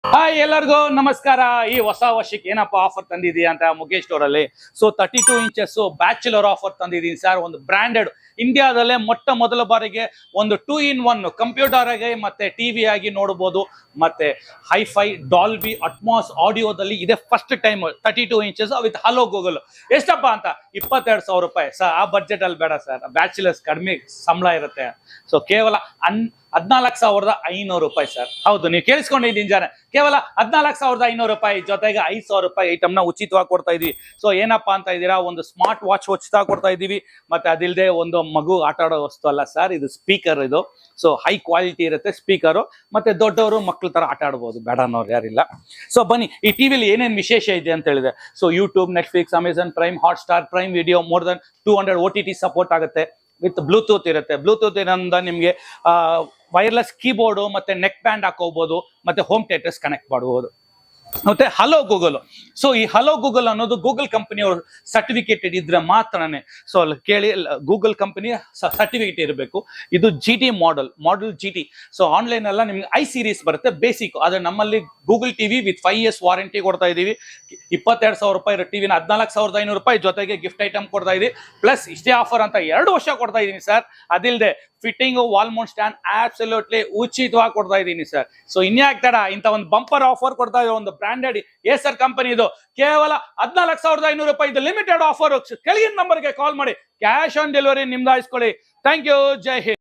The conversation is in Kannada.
ಹಾಯ್ ಎಲ್ಲರಿಗೂ ನಮಸ್ಕಾರ. ಈ ಹೊಸ ವರ್ಷಕ್ಕೆ ಏನಪ್ಪಾ ಆಫರ್ ತಂದಿದೀಯ ಅಂತ ಮುಖೇಶ್ ಸ್ಟೋರ್ ಅಲ್ಲಿ. ಸೊ 32 ಇಂಚಸ್ ಬ್ಯಾಚುಲರ್ ಆಫರ್ ತಂದಿದ್ದೀನಿ ಸರ್. ಒಂದು ಬ್ರಾಂಡೆಡ್ ಇಂಡಿಯಾದಲ್ಲೇ ಮೊಟ್ಟ ಮೊದಲ ಬಾರಿಗೆ ಒಂದು 2-in-1 ಕಂಪ್ಯೂಟರ್ ಆಗಿ ಮತ್ತೆ ಟಿವಿ ಆಗಿ ನೋಡಬಹುದು. ಮತ್ತೆ ಹೈಫೈ ಡಾಲ್ಬಿ ಅಟ್ಮಾಸ್ ಆಡಿಯೋದಲ್ಲಿ ಇದೆ first time 32 inches with hello Google. ಎಷ್ಟಪ್ಪ ಅಂತ 22,000 ರೂಪಾಯಿ ಸರ್. ಆ ಬಡ್ಜೆಟ್ ಅಲ್ಲಿ ಬೇಡ ಸರ್, ಬ್ಯಾಚುಲರ್ಸ್ ಕಡಿಮೆ ಸಂಬಳ ಇರುತ್ತೆ. ಸೊ ಕೇವಲ 14,500 ರೂಪಾಯಿ ಸರ್. ಹೌದು, ನೀವು ಕೇಳಿಸ್ಕೊಂಡಿದ್ದೀನಿ ಜನ, ಕೇವಲ 14,500 ರೂಪಾಯಿ ಜೊತೆಗೆ 5,000 ರೂಪಾಯಿ ಐಟಮ್ನ ಉಚಿತವಾಗಿ ಕೊಡ್ತಾ ಇದೀವಿ. ಸೊ ಏನಪ್ಪಾ ಅಂತ ಇದ್ದೀರಾ, ಒಂದು ಸ್ಮಾರ್ಟ್ ವಾಚ್ ಉಚಿತವಾಗಿ ಕೊಡ್ತಾ ಇದೀವಿ. ಮತ್ತೆ ಅದಿಲ್ಲದೆ ಒಂದು ಮಗು ಆಟ ಆಡೋ ವಸ್ತು ಅಲ್ಲ ಸರ್, ಇದು ಸ್ಪೀಕರ್. ಇದು ಸೊ ಹೈ ಕ್ವಾಲಿಟಿ ಇರುತ್ತೆ ಸ್ಪೀಕರು. ಮತ್ತೆ ದೊಡ್ಡವರು ಮಕ್ಳ ತರ ಆಟ ಆಡ್ಬೋದು, ಬೇಡ ಅನ್ನೋರು ಯಾರಿಲ್ಲ. ಸೊ ಬನ್ನಿ, ಈ ಟಿವಿಲಿ ಏನೇನು ವಿಶೇಷ ಇದೆ ಅಂತ ಹೇಳಿದೆ. So YouTube, Netflix, Amazon prime, Hotstar, prime video, more than 200 OTT support ಆಗುತ್ತೆ. ವಿತ್ ಬ್ಲೂಟೂತ್ ಇರುತ್ತೆ. ಬ್ಲೂಟೂತ್ ಏನಂದ ನಿಮಗೆ ವೈರ್ಲೆಸ್ ಕೀಬೋರ್ಡು ಮತ್ತೆ ನೆಕ್ ಬ್ಯಾಂಡ್ ಹಾಕೋಬಹುದು, ಮತ್ತೆ ಹೋಮ್ ಥಿಯೇಟರ್ಸ್ ಕನೆಕ್ಟ್ ಮಾಡಬಹುದು. ಮತ್ತೆ ಹಲೋ ಗೂಗಲ್. ಸೊ ಈ ಹಲೋ ಗೂಗಲ್ ಅನ್ನೋದು ಗೂಗಲ್ ಕಂಪನಿಯವರು ಸರ್ಟಿಫಿಕೇಟೆಡ್ ಇದ್ರೆ ಮಾತ್ರನೇ. ಸೊ ಅಲ್ಲಿ ಕೇಳಿ, ಗೂಗಲ್ ಕಂಪನಿ ಸರ್ಟಿಫಿಕೇಟ್ ಇರಬೇಕು. ಇದು GT model GT. So online ಎಲ್ಲ ನಿಮ್ಗೆ i-Series ಬರುತ್ತೆ ಬೇಸಿಕ್. ಆದ್ರೆ ನಮ್ಮಲ್ಲಿ Google TV with 5 years warranty ಕೊಡ್ತಾ ಇದೀವಿ. 22,000 ರೂಪಾಯಿ ಇರೋ ಟಿವಿನ 14,500 ರೂಪಾಯಿ ಜೊತೆಗೆ ಗಿಫ್ಟ್ ಐಟಮ್ ಕೊಡ್ತಾ ಇದೀವಿ. ಪ್ಲಸ್ ಇಷ್ಟೇ ಆಫರ್ ಅಂತ 2 ವರ್ಷ ಕೊಡ್ತಾ ಇದೀನಿ ಸರ್. ಅದಿಲ್ಲದೆ fitting wall Mount stand absolutely ಉಚಿತವಾಗಿ ಕೊಡ್ತಾ ಇದ್ದೀನಿ ಸರ್. ಸೊ ಇನ್ಯಾಕ್ ತಡ, ಇಂಥ ಒಂದು ಬಂಪರ್ ಆಫರ್ ಕೊಡ್ತಾ ಇದೆ ಒಂದು ಬ್ರಾಂಡೆಡ್ ಏಸರ್ ಕಂಪನಿ. ಇದು ಕೇವಲ 14,500 ರೂಪಾಯಿ. ಇದು ಲಿಮಿಟೆಡ್ ಆಫರ್. ಕೆಳಗಿನ ನಂಬರ್ಗೆ ಕಾಲ್ ಮಾಡಿ ಕ್ಯಾಶ್ ಆನ್ ಡೆಲಿವರಿ ನಿಮ್ದಾಯಿಸ್ಕೊಳ್ಳಿ. Thank you. ಜೈ ಹಿಂದ್.